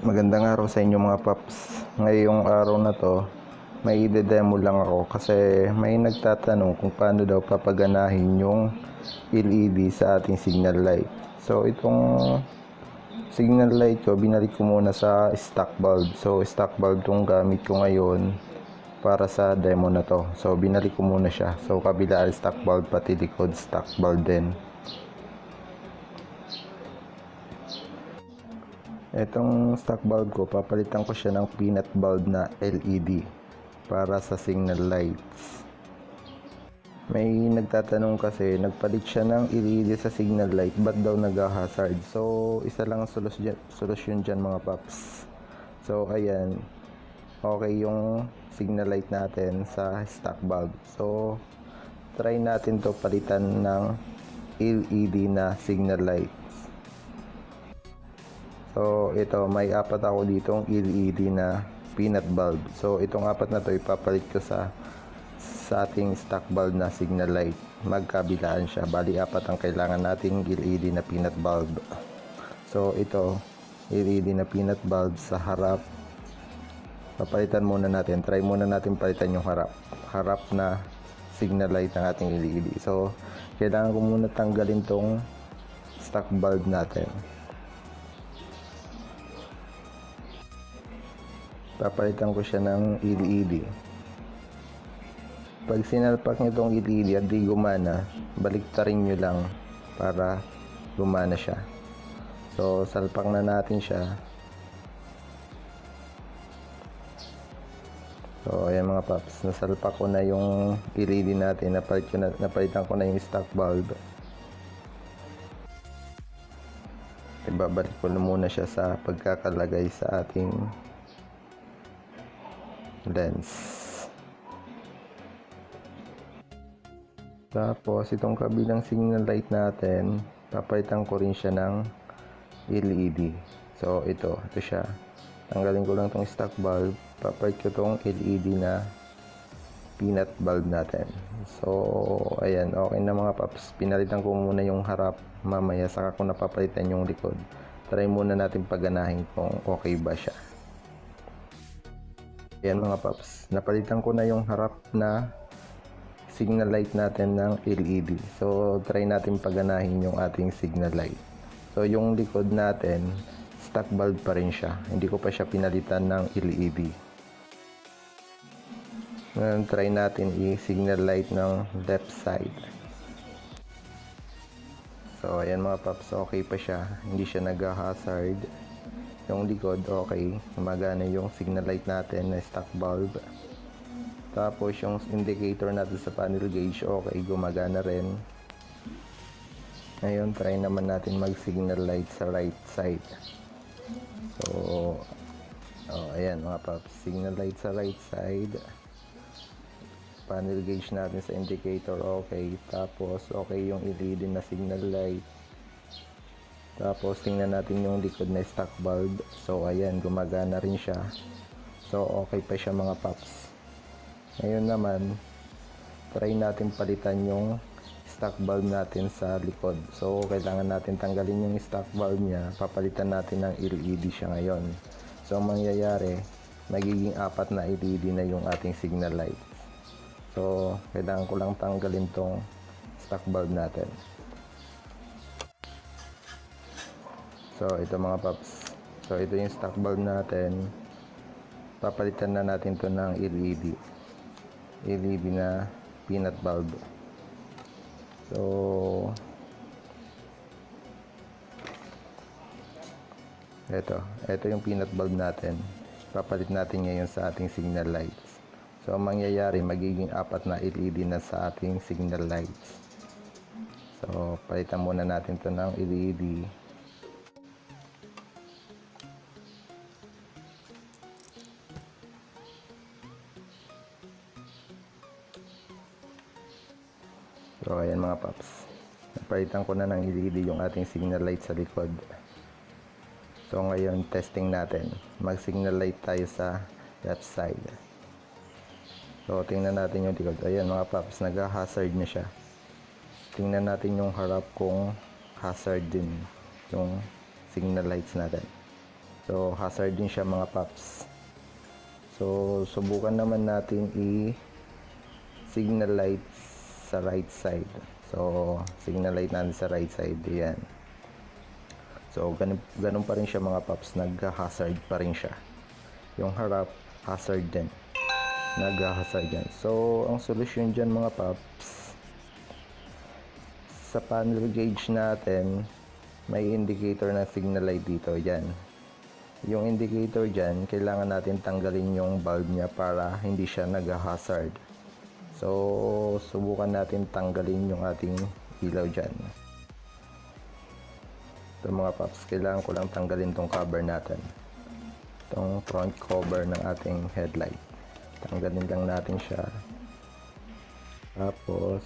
Magandang araw sa inyo mga paps. Ngayong araw na to, may ide-demo lang ako kasi may nagtatanong kung paano daw papaganahin yung LED sa ating signal light. So itong signal light ko, binalik ko muna sa stock bulb. So stock bulb tong gamit ko ngayon para sa demo na to. So binalik ko muna siya. So kabila stock bulb, pati likod stock bulb din. Itong stock bulb ko, papalitan ko siya ng peanut bulb na LED para sa signal lights. May nagtatanong kasi, nagpalit siya ng LED sa signal light, ba't daw nag-hazard? So, isa lang ang solusyon dyan mga paps. So, ayan, okay yung signal light natin sa stock bulb. So, try natin to palitan ng LED na signal light. So, ito, may apat ako ditong LED na peanut bulb. So, itong apat na to ipapalit ko sa ating stock bulb na signal light. Magkabilaan siya. Bali, apat ang kailangan nating LED na peanut bulb. So, ito, LED na peanut bulb sa harap. Papalitan muna natin. Try muna natin palitan yung harap. Harap na signal light ng ating LED. So, kailangan ko muna tanggalin tong stock bulb natin. Papalitan ko siya ng LED. Pag sinalpak nyo itong LED at di gumana, baliktarin nyo lang para gumana siya. So, salpak na natin siya. So, ayan mga paps, nasalpak ko na yung LED natin, napalitan ko na yung stock bulb. Ibabalik ko na muna siya sa pagkakalagay sa ating lens. Tapos itong kabilang signal light natin, papalitan ko rin siya ng LED. So ito siya. Tanggalin ko lang tong stock bulb, papalit ko tong LED na peanut bulb natin. So ayan, okay na mga paps. Pinalitan ko muna yung harap, mamaya saka ko napapalitan yung likod. Try muna natin paganahin kung okay ba siya. Ayan mga paps, napalitan ko na yung harap na signal light natin ng LED. So, try natin paganahin yung ating signal light. So, yung likod natin, stock bulb pa rin siya. Hindi ko pa siya pinalitan ng LED. Ngayon, try natin i-signal light ng left side. So, ayan mga paps, okay pa siya. Hindi siya nag-hazard. Yung likod, okay. Gumagana yung signal light natin na stock bulb. Tapos yung indicator natin sa panel gauge, okay. Gumagana rin. Ngayon, try naman natin mag-signal light sa right side. So, ayan mga paps. Signal light sa right side. Panel gauge natin sa indicator, okay. Tapos, okay yung LED na signal light. Tapos tingnan natin yung likod na stock bulb. So ayan, gumagana rin siya. So okay pa siya mga paps. Ngayon naman, try natin palitan yung stock bulb natin sa likod. So kailangan natin tanggalin yung stock bulb niya. Papalitan natin ng LED siya ngayon. So mangyayari, magiging apat na LED na yung ating signal light. So kailangan ko lang tanggalin tong stock bulb natin. So ito mga paps, so ito yung stock bulb natin. Papalitan na natin to ng LED na peanut bulb. So ito yung peanut bulb natin. Papalit natin ngayon sa ating signal lights. So mangyayari, magiging apat na LED na sa ating signal lights. So palitan muna natin to ng LED. So ayan mga paps, napalitan ko na ng LED yung ating signal light sa likod. So ngayon, testing natin. Mag signal light tayo sa left side. So tingnan natin yung likod. Ayan mga paps, nag-hazard na siya. Tingnan natin yung harap kung hazard din yung signal lights natin. So hazard din siya mga paps. So subukan naman natin signal light sa right side. So signal light natin sa right side, yan. So ganun pa rin siya mga paps, nagha-hazard pa rin siya. Yung harap hazard din, nagha-hazard yan. So ang solusyon dyan mga paps, sa panel gauge natin may indicator na signal light dito, yan. Yung indicator dyan, kailangan natin tanggalin yung bulb niya para hindi siya nag-hazard. So subukan natin tanggalin yung ating ilaw dyan. Ito mga paps, kailangan ko lang tanggalin tong cover natin, itong front cover ng ating headlight. Tanggalin lang natin siya. Tapos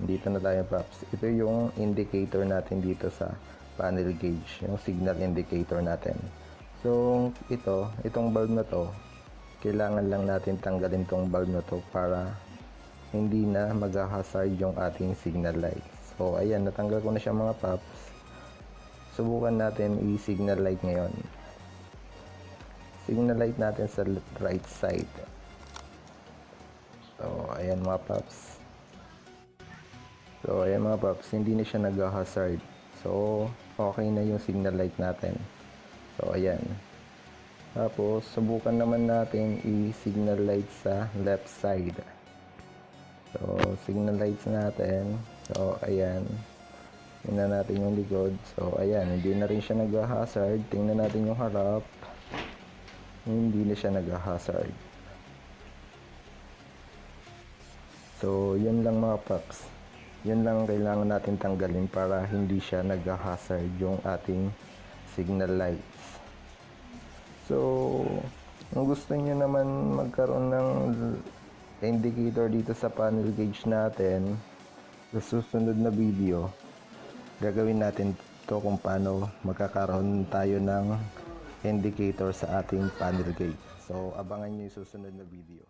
dito na tayo paps, ito yung indicator natin dito sa panel gauge, yung signal indicator natin. So itong bulb na to, kailangan lang natin tanggalin tong bulb na to para hindi na mag-hazard yung ating signal light. So ayan, natanggal ko na siya mga paps. Subukan natin i-signal light ngayon. Signal light natin sa right side. So ayan mga paps. So ayan mga paps, hindi na siya nag-hazard. So okay na yung signal light natin. So ayan. Tapos subukan naman natin i-signal light sa left side. So signal lights natin. So ayan. Tingnan natin yung likod. So ayan, hindi na rin siya nag-hazard. Tingnan natin yung harap. Hindi na siya nag-hazard. So yun lang mga paps. Yun lang kailangan natin tanggalin para hindi siya nag-hazard yung ating signal lights. So kung gusto niyo naman magkaroon ng indicator dito sa panel gauge natin, sa susunod na video gagawin natin to kung paano magkakaroon tayo ng indicator sa ating panel gauge. So abangan niyo yung susunod na video.